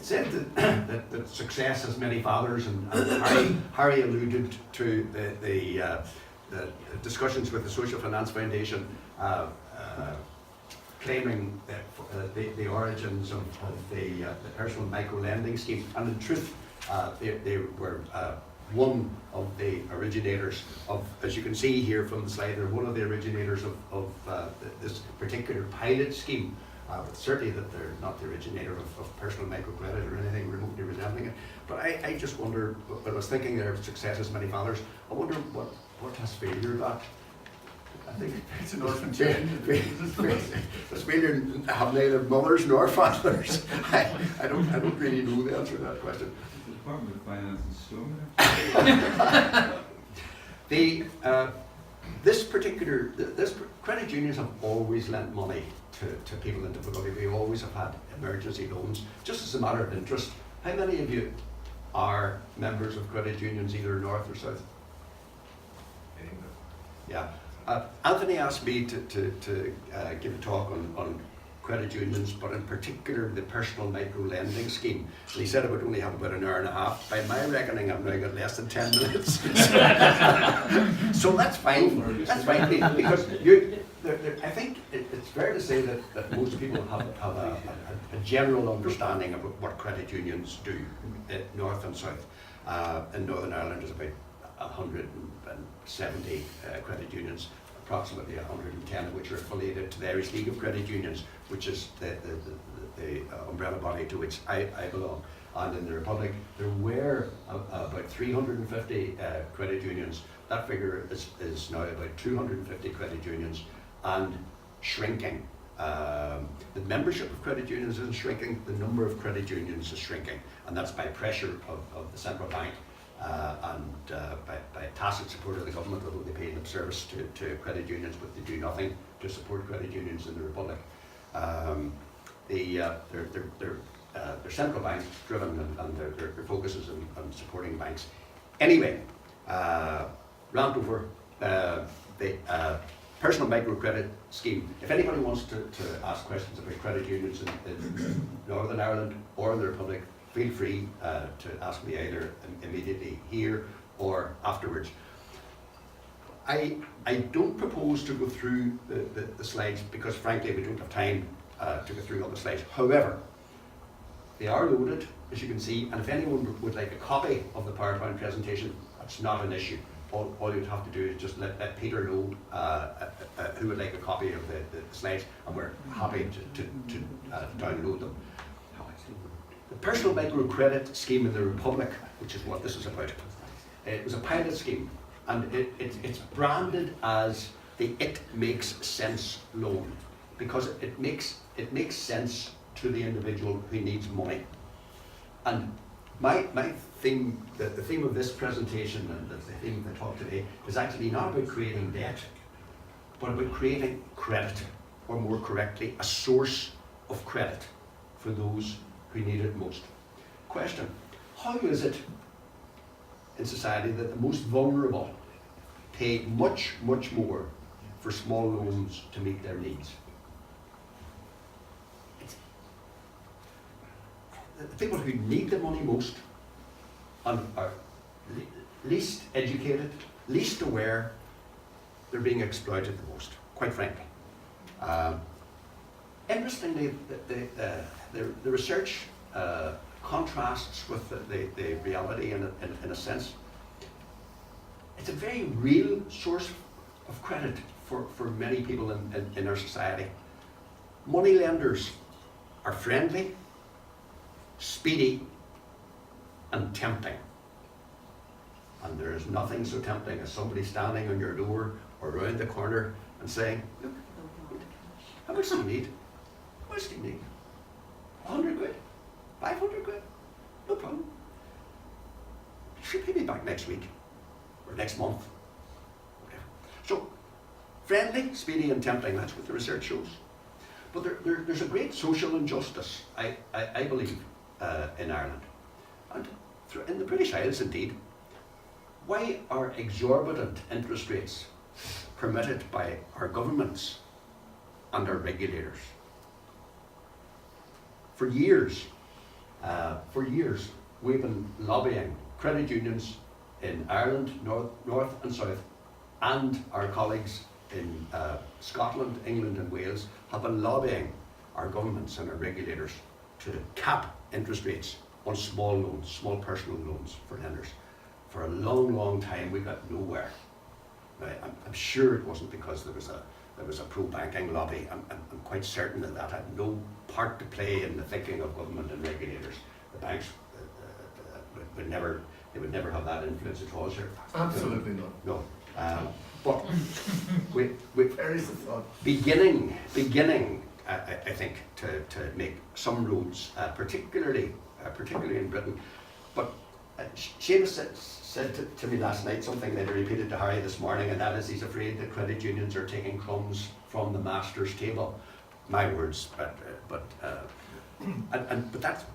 said that success has many fathers, and Harry alluded to the discussions with the Social Finance Foundation claiming the origins of the personal micro-lending scheme, and in truth they were one of the originators of, as you can see here from the slide, they're one of the originators of this particular pilot scheme. But certainly that they're not the originator of personal microcredit or anything remotely resembling it. But I just wonder, when I was thinking there of success as many fathers, I wonder what has failure got? I think it's an orphan child. Does failure have neither mothers nor fathers? I don't really know the answer to that question. The Department of Finance is so This credit unions have always lent money to people in difficulty. We always have had emergency loans, just as a matter of interest. How many of you are members of credit unions, either north or south? Yeah. Anthony asked me to give a talk on credit unions, but in particular the personal micro-lending scheme. And he said I would only have about an hour and a half. By my reckoning, I've now got less than 10 minutes. So that's fine. That's fine, because I think it's fair to say that most people have a general understanding of what credit unions do, north and south. In Northern Ireland, there's about 170 credit unions, approximately 110 of which are affiliated to the Irish League of Credit Unions, which is the umbrella body to which I belong. And in the Republic, there were about 350 credit unions. That figure is now about 250 credit unions and shrinking. The membership of credit unions isn't shrinking, the number of credit unions is shrinking, and that's by pressure of the central bank and by tacit support of the government, although they pay lip service to credit unions, but they do nothing to support credit unions in the Republic. They're central bank driven, and their focus is on supporting banks. Anyway, rant over the personal microcredit scheme. If anybody wants to ask questions about credit unions in Northern Ireland or in the Republic, feel free to ask me either immediately here or afterwards. I don't propose to go through the slides because frankly we don't have time to go through all the slides. However, they are loaded, as you can see, and if anyone would like a copy of the PowerPoint presentation, that's not an issue. All you'd have to do is just let Peter know who would like a copy of the slides, and we're happy to download them. The personal microcredit scheme in the Republic, which is what this is about, it was a pilot scheme, and it's branded as the It Makes Sense loan, because it makes sense to the individual who needs money. And my theme, the theme of this presentation and the theme of the talk today is actually not about creating debt, but about creating credit, or more correctly, a source of credit for those who need it most. Question: how is it in society that the most vulnerable pay much more for small loans to meet their needs? The people who need the money most and are least educated, least aware, they're being exploited the most, quite frankly. Interestingly, the research contrasts with the reality in a sense. It's a very real source of credit for many people in our society. Money lenders are friendly, speedy, and tempting. And there is nothing so tempting as somebody standing on your door or around the corner and saying, look, how much do you need? How much do you need? 100 quid? 500 quid? No problem. You should pay me back next week or next month. Whatever. So, friendly, speedy, and tempting, that's what the research shows. But there's a great social injustice, I believe, in Ireland. And in the British Isles, indeed. Why are exorbitant interest rates permitted by our governments and our regulators? For years, For years, we've been lobbying credit unions in Ireland, North and South, and our colleagues in Scotland, England and Wales have been lobbying our governments and our regulators to cap interest rates on small loans, small personal loans for lenders. For a long, long time, we got nowhere. Now, I'm sure it wasn't because there was a pro-banking lobby. I'm quite certain that had no part to play in the thinking of government and regulators. The banks would never have that influence at all, sure. Absolutely not. No. But we Very thought. beginning, I think, to make some roads, particularly in Britain. But Seamus said to me last night something that I repeated to Harry this morning, and that is he's afraid that credit unions are taking crumbs from the master's table. My words, but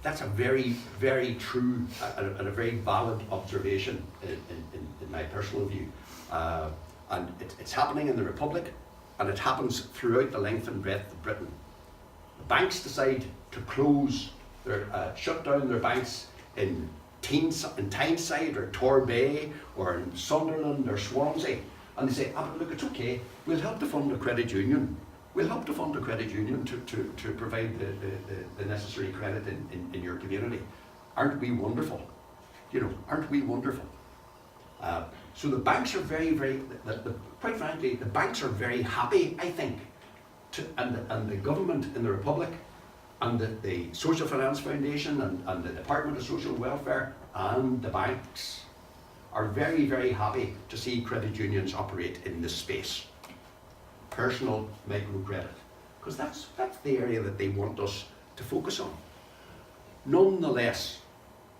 that's a very, very true and a very valid observation in my personal view. And it's happening in the Republic, and it happens throughout the length and breadth of Britain. The banks decide to close shut down their banks in Tyneside or Torbay or in Sunderland or Swansea, and they say, but look, it's okay, we'll help to fund a credit union. We'll help to fund a credit union to provide the necessary credit in your community. Aren't we wonderful? Aren't we wonderful? So the banks are very, very, quite frankly, the banks are very happy, I think, and the government in the Republic and the Social Finance Foundation and the Department of Social Welfare and the banks are very, very happy to see credit unions operate in this space. Personal microcredit, because that's the area that they want us to focus on. Nonetheless,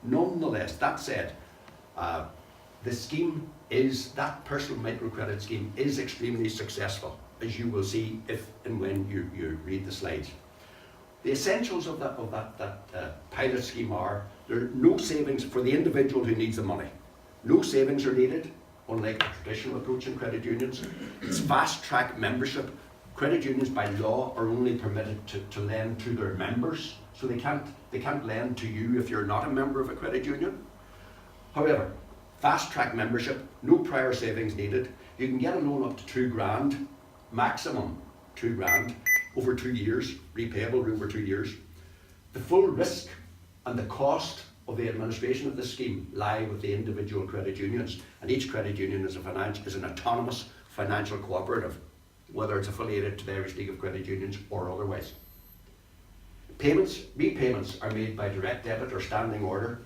that said, that personal microcredit scheme is extremely successful, as you will see if and when you read the slides. The essentials of that pilot scheme are there are no savings for the individual who needs the money. No savings are needed, unlike the traditional approach in credit unions. It's fast-track membership. Credit unions by law are only permitted to lend to their members, so they can't lend to you if you're not a member of a credit union. However, fast-track membership, no prior savings needed. You can get a loan up to £2,000, maximum £2,000, over 2 years, repayable over 2 years. The full risk and the cost of the administration of this scheme lie with the individual credit unions, and each credit union is an autonomous financial cooperative, whether it's affiliated to the Irish League of Credit Unions or otherwise. Repayments are made by direct debit or standing order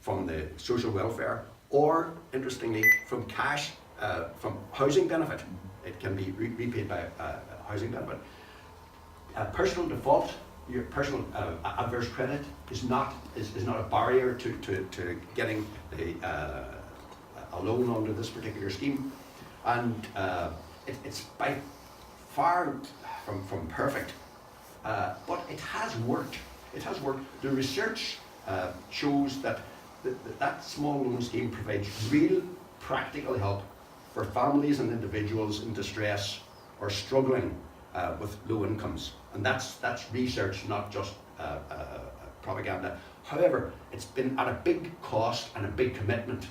from the social welfare, or interestingly from cash, from housing benefit. It can be repaid by housing benefit. Personal default, your personal adverse credit is not a barrier to getting a loan under this particular scheme, and it's by far from perfect, but it has worked. It has worked. The research shows that that small loan scheme provides real practical help for families and individuals in distress or struggling with low incomes, and that's research, not just propaganda. However, it's been at a big cost and a big commitment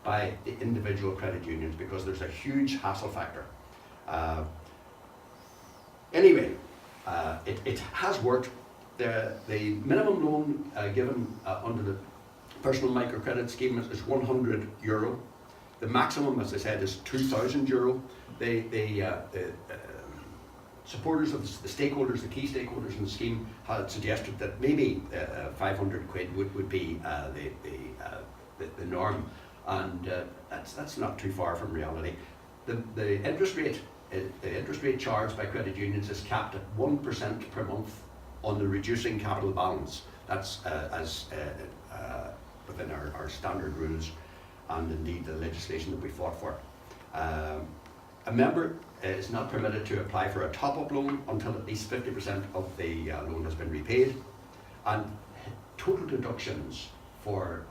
by the individual credit unions because there's a huge hassle factor. Anyway, it has worked. The minimum loan given under the personal microcredit scheme is €100. The maximum, as I said, is €2,000. The supporters of the stakeholders, the key stakeholders in the scheme, had suggested that maybe £500 would be the norm, and that's not too far from reality. The interest rate charged by credit unions is capped at 1% per month on the reducing capital balance. That's within our standard rules, and indeed the legislation that we fought for. A member is not permitted to apply for a top-up loan until at least 50% of the loan has been repaid, and total deductions for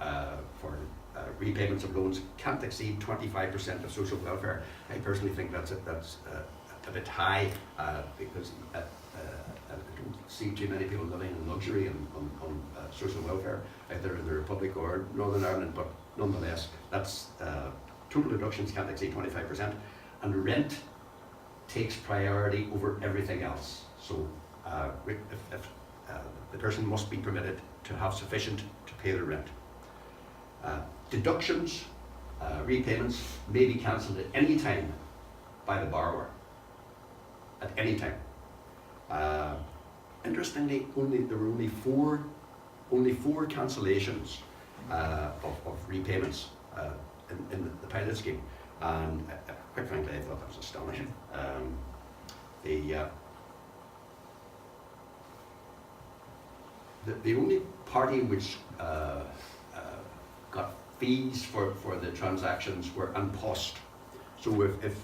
repayments of loans can't exceed 25% of social welfare. I personally think that's a bit high, because I don't see too many people living in luxury and on social welfare, either in the Republic or Northern Ireland, but nonetheless, that's total deductions can't exceed 25%, and rent takes priority over everything else. So if the person must be permitted to have sufficient to pay their rent. Deductions, repayments may be cancelled at any time by the borrower. At any time. Interestingly, there were only four cancellations of repayments in the pilot scheme, and quite frankly, I thought that was astonishing. The only party which got fees for the transactions were en poste. So if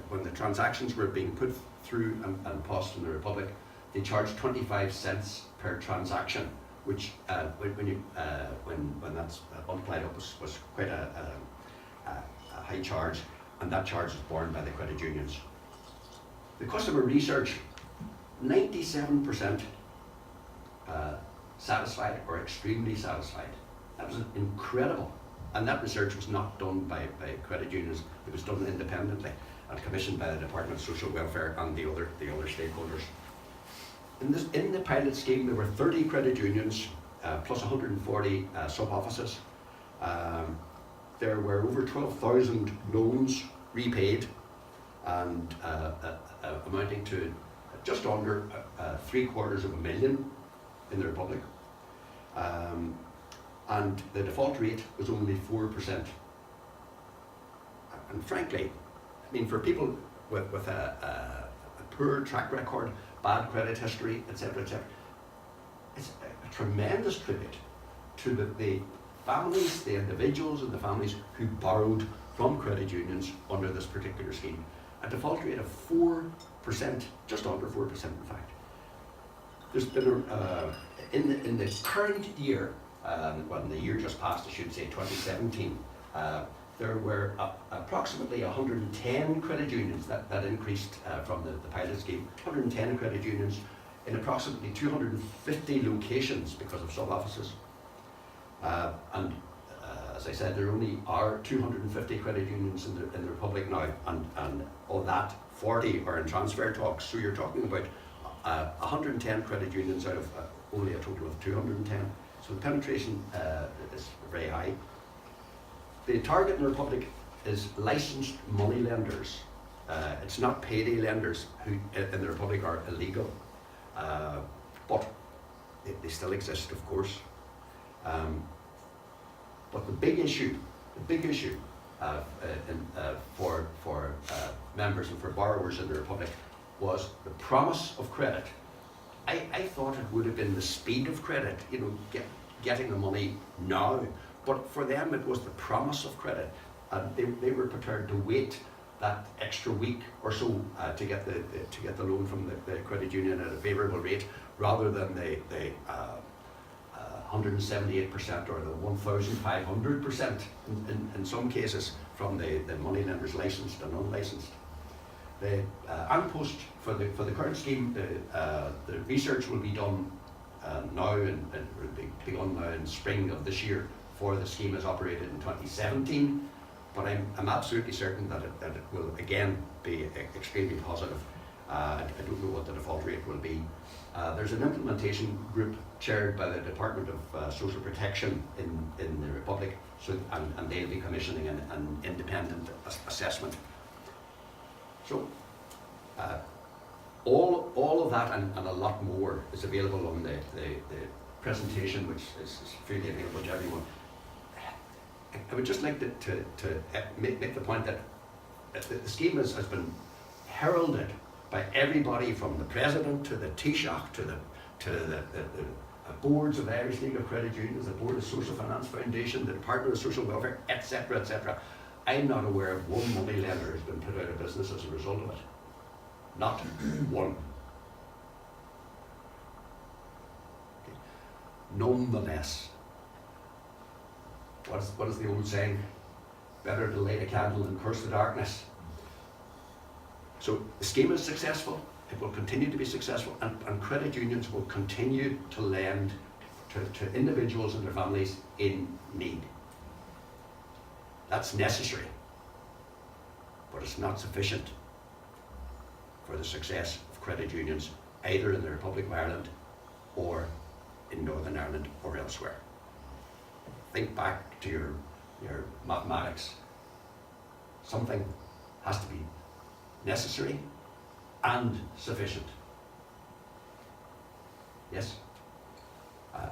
when the transactions were being put through en poste in the Republic, they charged 25 cents per transaction, which when that's multiplied up was quite a high charge, and that charge is borne by the credit unions. The customer research, 97% satisfied or extremely satisfied. That was incredible. And that research was not done by credit unions, it was done independently and commissioned by the Department of Social Welfare and the other stakeholders. In the pilot scheme, there were 30 credit unions plus 140 sub-offices. There were over 12,000 loans repaid, and amounting to just under $750,000 in the Republic. And the default rate was only 4%. And frankly, I mean, for people with a poor track record, bad credit history, etc., it's a tremendous tribute to the families, the individuals and the families who borrowed from credit unions under this particular scheme. A default rate of 4%, just under 4% in fact. There's been in the current year, well, the year just passed, I should say, 2017, there were approximately 110 credit unions that increased from the pilot scheme. 110 credit unions in approximately 250 locations because of sub-offices. And as I said, there only are 250 credit unions in the Republic now, and of that, 40 are in transfer talks. So you're talking about 110 credit unions out of only a total of 210. So the penetration is very high. The target in the Republic is licensed money lenders. It's not payday lenders who in the Republic are illegal, but they still exist, of course. But the big issue for members and for borrowers in the Republic was the promise of credit. I thought it would have been the speed of credit, you know, getting the money now. But for them, it was the promise of credit, and they were prepared to wait that extra week or so to get the loan from the credit union at a favourable rate, rather than the 178% or the 1,500% in some cases from the money lenders, licensed and unlicensed. The post for the current scheme, the research will be done now and will be begun now in spring of this year. For the scheme is operated in 2017, but I'm absolutely certain that it will again be extremely positive. I don't know what the default rate will be. There's an implementation group chaired by the Department of Social Protection in the Republic, so and they'll be commissioning an independent assessment. So all of that and a lot more is available on the presentation, which is freely available to everyone. I would just like to make the point that the scheme has been heralded by everybody from the President to the Taoiseach to the boards of the Irish League of Credit Unions, the Board of Social Finance Foundation, the Department of Social Welfare, etc., etc. I'm not aware of one money lender has been put out of business as a result of it. Not one. Okay. Nonetheless, what is the old saying? Better to light a candle than curse the darkness. So the scheme is successful. it will continue to be successful, and credit unions will continue to lend to individuals and their families in need. That's necessary, but it's not sufficient for the success of credit unions, either in the Republic of Ireland or in Northern Ireland or elsewhere. Think back to your mathematics. Something has to be necessary and sufficient. Yes?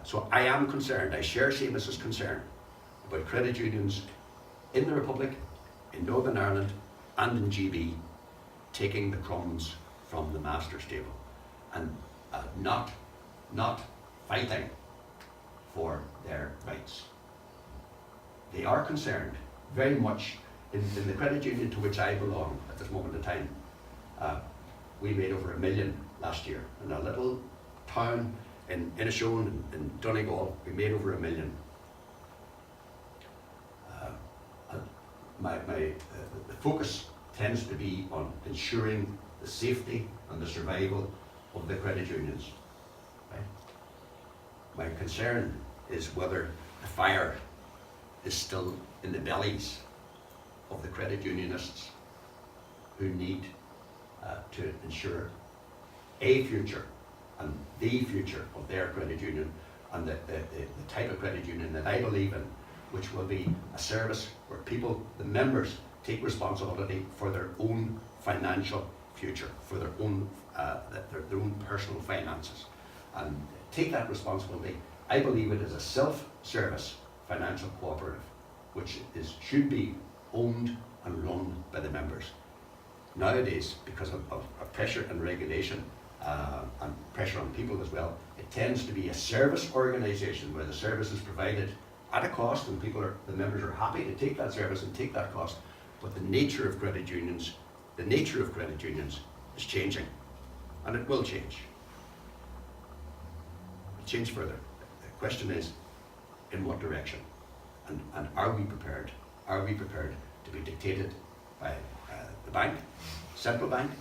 So I am concerned, I share Seamus's concern about credit unions in the Republic, in Northern Ireland and in GB taking the crumbs from the master's table and not fighting for their rights. They are concerned very much in the credit union to which I belong at this moment in time. We made over $1 million last year in a little town in Inishowen in Donegal. We made over $1 million. The focus tends to be on ensuring the safety and the survival of the credit unions. Right? My concern is whether the fire is still in the bellies of the credit unionists who need to ensure a future and the future of their credit union, and the type of credit union that I believe in, which will be a service where people, the members, take responsibility for their own financial future, for their own personal finances, and take that responsibility. I believe it is a self-service financial cooperative, which should be owned and run by the members. Nowadays, because of pressure and regulation and pressure on people as well, it tends to be a service organisation where the service is provided at a cost, and the members are happy to take that service and take that cost. But the nature of credit unions is changing, and it will change. It'll change further. The question is, in what direction, and are we prepared? Are we prepared to be dictated by the bank, central bank,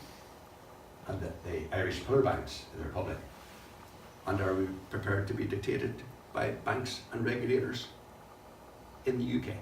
and the Irish pillar banks in the Republic? And are we prepared to be dictated by banks and regulators in the UK?